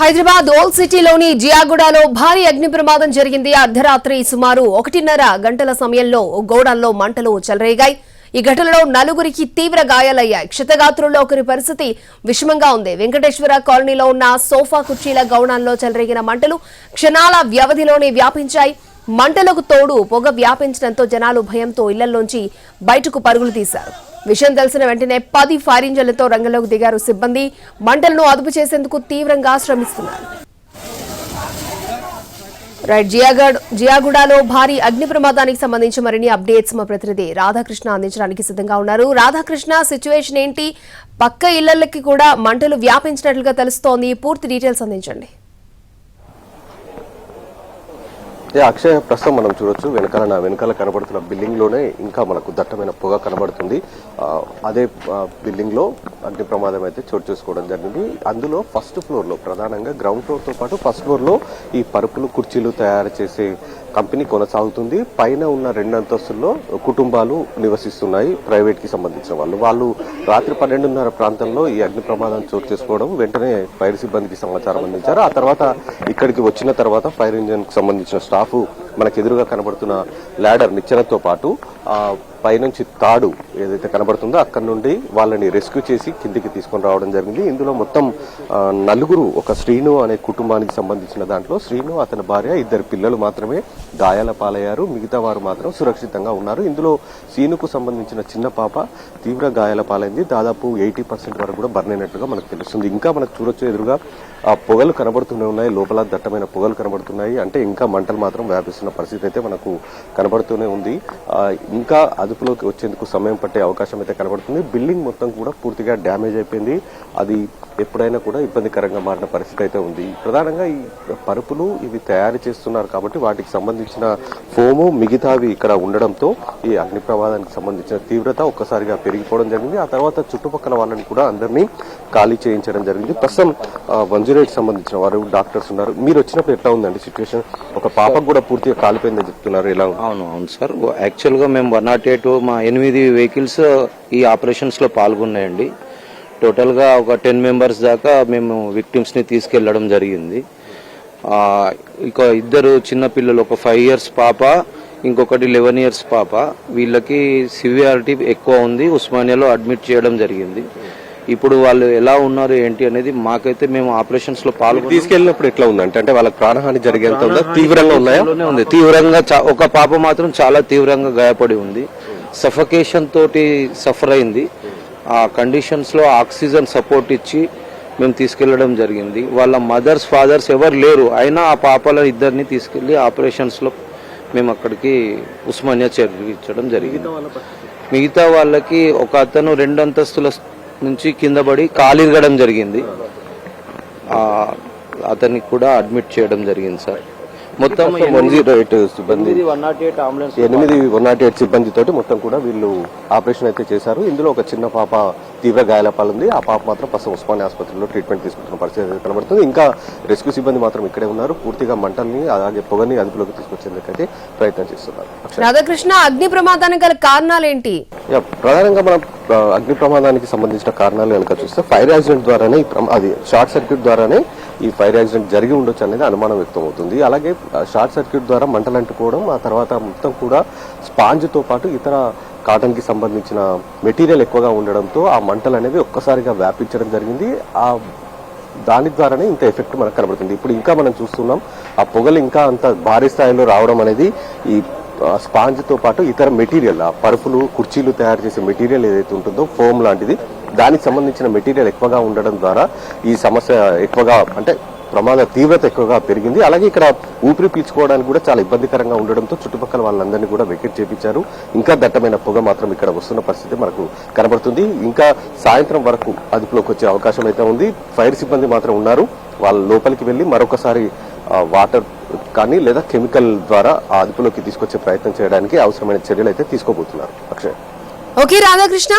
Hyderabad old సిటీలోని జియాగూడలో భారీ అగ్ని ప్రమాదం జరిగింది. అర్ధరాత్రి సుమారు 1:30 గంటల సమయంలో గోడౌన్లో మంటలు చెలరేగాయి. ఈ ఘటనలో నలుగురికి తీవ్ర గాయాలయ్యాయి. క్షతగాత్రుల్లో ఒకరి పరిస్థితి విషమంగా ఉంది. వెంకటేశ్వర కాలనీలో ఉన్న సోఫా కుర్చీల గోడౌన్లో చెలరేగిన మంటలు క్షణాల వ్యవధిలోనే వ్యాపించాయి. మంటలకు తోడు పొగ వ్యాపించడంతో జనాలు భయంతో ఇళ్లలోంచి బయటకు పరుగులు తీశారు. విషయం తెలిసిన వెంటనే 10 ఫైర్ ఇంజన్లతో రంగంలోకి దిగారు సిబ్బంది. మంటలను అదుపు చేసేందుకు తీవ్రంగా శ్రమిస్తున్నారు. జియాగూడలో భారీ అగ్ని ప్రమాదానికి సంబంధించి మరిన్ని అప్డేట్స్ మా ప్రతినిధి రాధాకృష్ణ అందించడానికి సిద్ధంగా ఉన్నారు. రాధాకృష్ణ, సిచ్యువేషన్ ఏంటి? పక్క ఇళ్లకి కూడా మంటలు వ్యాపించినట్లుగా తెలుస్తోంది. పూర్తి డీటెయిల్స్ అందించండి. అక్షయ్, ప్రస్తుతం మనం చూడొచ్చు వెనకాల కనబడుతున్న బిల్డింగ్ లోనే ఇంకా మనకు దట్టమైన పొగ కనబడుతుంది. అదే బిల్డింగ్ లో అగ్ని ప్రమాదం అయితే చోటు చేసుకోవడం జరిగింది. అందులో ఫస్ట్ ఫ్లోర్ లో, ప్రధానంగా గ్రౌండ్ ఫ్లోర్ తో పాటు ఫస్ట్ ఫ్లోర్ లో ఈ పరుపులు కుర్చీలు తయారు చేసే కంపెనీ కొనసాగుతుంది. పైన ఉన్న 2 అంతస్తుల్లో కుటుంబాలు నివసిస్తున్నాయి, ప్రైవేట్ కి సంబంధించిన వాళ్ళు రాత్రి 12:30 ప్రాంతంలో ఈ అగ్ని ప్రమాదం చోటు చేసుకోవడం వెంటనే ఫైర్ సిబ్బందికి సమాచారం అందించారు. ఆ తర్వాత ఇక్కడికి వచ్చిన తర్వాత ఫైర్ ఇంజిన్ కి సంబంధించిన స్టాఫ్ మనకు ఎదురుగా కనబడుతున్న ల్యాడర్ నిచ్చెనతో పాటు పైనుంచి తాడు ఏదైతే కనబడుతుందో అక్కడి నుండి వాళ్ళని రెస్క్యూ చేసి కిందికి తీసుకొని రావడం జరిగింది. ఇందులో మొత్తం నలుగురు, ఒక శ్రీను అనే కుటుంబానికి సంబంధించిన దాంట్లో శ్రీను, అతని భార్య, 2 పిల్లలు మాత్రమే గాయాల పాలయ్యారు. మిగతా వారు మాత్రం సురక్షితంగా ఉన్నారు. ఇందులో శ్రీనుకు సంబంధించిన చిన్న పాప తీవ్ర గాయాల పాలైంది. దాదాపు 80% వరకు కూడా బర్న్ అయినట్టుగా మనకు తెలుస్తుంది. ఇంకా మనకు చూడొచ్చు ఎదురుగా ఆ పొగలు కనబడుతూనే ఉన్నాయి, లోపల దట్టమైన పొగలు కనబడుతున్నాయి. అంటే ఇంకా మంటలు మాత్రం వ్యాపిస్తున్న పరిస్థితి అయితే మనకు కనబడుతూనే ఉంది. ఇంకా అదుపులోకి వచ్చేందుకు సమయం పట్టే అవకాశం అయితే కనబడుతుంది. బిల్డింగ్ మొత్తం కూడా పూర్తిగా డ్యామేజ్ అయిపోయింది. అది ఎప్పుడైనా కూడా ఇబ్బందికరంగా మారిన పరిస్థితి అయితే ఉంది. ప్రధానంగా ఈ పరుపులు ఇవి తయారు చేస్తున్నారు కాబట్టి వాటికి సంబంధించిన ఫోము మిగతావి ఇక్కడ ఉండడంతో ఈ అగ్ని ప్రమాదానికి సంబంధించిన తీవ్రత ఒక్కసారిగా పెరిగిపోవడం జరిగింది. ఆ తర్వాత చుట్టుపక్కల వాళ్ళని కూడా అందరినీ ఖాళీ చేయించడం జరిగింది. ప్రస్తుతం 108 సంబంధించిన వారు, డాక్టర్స్ ఉన్నారు. మీరు వచ్చినప్పుడు ఎట్లా ఉందండి సిచ్యువేషన్? ఒక పాపకు కూడా పూర్తిగా కాలిపోయిందని చెప్తున్నారు. ఎలా? అవును సార్, యాక్చువల్ గా మేము 108 మా 8 వెహికల్స్ ఈ ఆపరేషన్స్ లో పాల్గొన్నాయండి. టోటల్ గా ఒక 10 మెంబర్స్ దాకా మేము విక్టిమ్స్ ని తీసుకెళ్లడం జరిగింది. ఇక 2 చిన్న పిల్లలు, ఒక 5 years పాప, ఇంకొకటి 11 years పాప. వీళ్ళకి సివియారిటీ ఎక్కువ ఉంది. ఉస్మానియాలో అడ్మిట్ చేయడం జరిగింది. ఇప్పుడు వాళ్ళు ఎలా ఉన్నారు ఏంటి అనేది మాకైతే, మేము ఆపరేషన్స్ లో పాల్గొని తీసుకెళ్లినప్పుడు ఎట్లా ఉందంటే, అంటే వాళ్ళకి ప్రాణహాని జరిగేంత తీవ్రంగా ఉన్నాయా? ఉంది తీవ్రంగా. ఒక పాప మాత్రం చాలా తీవ్రంగా గాయపడి ఉంది. సఫకేషన్ తోటి సఫర్ అయింది. ఆ కండిషన్స్ లో ఆక్సిజన్ సపోర్ట్ ఇచ్చి మేము తీసుకెళ్లడం జరిగింది. వాళ్ళ మదర్స్, ఫాదర్స్ ఎవరు లేరు. అయినా ఆ పాపల 2 తీసుకెళ్లి ఆపరేషన్స్ లో మేము అక్కడికి ఉస్మానియా చేర్పించడం జరిగింది. మిగతా వాళ్ళకి ఒక అతను 2 అంతస్తుల నుంచి కింద పడి కాలిరగడం జరిగింది. అతనికి కూడా అడ్మిట్ చేయడం జరిగింది సార్. మొత్తం 108 సిబ్బంది, 8 108 సిబ్బందితోటి మొత్తం కూడా వీళ్ళు ఆపరేషన్ అయితే చేశారు. ఇందులో ఒక చిన్న పాప తీవ్ర గాయాల పాలుంది. ఆ పాప మాత్రం ప్రస్తుతం ఉస్మానియా ఆసుపత్రిలో ట్రీట్మెంట్ తీసుకుంటున్న పరిస్థితి కనబడుతుంది. ఇంకా రెస్క్యూ సిబ్బంది మాత్రం ఇక్కడే ఉన్నారు. పూర్తిగా మంటల్ని, అలాగే పొగని అదుపులోకి తీసుకొచ్చేందుకైతే ప్రయత్నం చేస్తున్నారు. రాధాకృష్ణ, అగ్ని ప్రమాదానికి గల కారణాలు ఏంటి? ప్రధానంగా మనం అగ్ని ప్రమాదానికి సంబంధించిన కారణాలు కనుక చూస్తే ఫైర్ యాక్సిడెంట్ ద్వారానే, అది షార్ట్ సర్క్యూట్ ద్వారానే ఈ ఫైర్ యాక్సిడెంట్ జరిగి ఉండొచ్చు అనేది అనుమానం వ్యక్తం అవుతుంది. అలాగే షార్ట్ సర్క్యూట్ ద్వారా మంటలు అంటుకోవడం, ఆ తర్వాత మొత్తం కూడా స్పాంజ్ తో పాటు ఇతర కాటన్ కి సంబంధించిన మెటీరియల్ ఎక్కువగా ఉండడంతో ఆ మంటలు అనేవి ఒక్కసారిగా వ్యాపించడం జరిగింది. ఆ దాని ద్వారానే ఇంత ఎఫెక్ట్ మనకు కనబడుతుంది. ఇప్పుడు ఇంకా మనం చూస్తున్నాం ఆ పొగలు ఇంకా అంత భారీ స్థాయిలో రావడం అనేది ఈ స్పాంజ్ తో పాటు ఇతర మెటీరియల్, ఆ పరుపులు కుర్చీలు తయారు చేసే మెటీరియల్ ఏదైతే ఉంటుందో ఫోమ్ లాంటిది, దానికి సంబంధించిన మెటీరియల్ ఎక్కువగా ఉండడం ద్వారా ఈ సమస్య ఎక్కువగా, అంటే ప్రమాద తీవ్రత ఎక్కువగా పెరిగింది. అలాగే ఇక్కడ ఊపిరి పీల్చుకోవడానికి కూడా చాలా ఇబ్బందికరంగా ఉండడంతో చుట్టుపక్కల వాళ్ళందరినీ కూడా వెకెట్ చేపించారు. ఇంకా దట్టమైన పొగ మాత్రం ఇక్కడ వస్తున్న పరిస్థితి మనకు కనబడుతుంది. ఇంకా సాయంత్రం వరకు అదుపులోకి వచ్చే అవకాశం అయితే ఉంది. ఫైర్ సిబ్బంది మాత్రం ఉన్నారు. వాళ్ళ లోపలికి వెళ్లి మరొకసారి వాటర్ కానీ లేదా కెమికల్ ద్వారా ఆ అదుపులోకి తీసుకొచ్చే ప్రయత్నం చేయడానికి అవసరమైన చర్యలు అయితే తీసుకోబోతున్నారు. అక్షయ్. ఓకే రాధాకృష్ణ.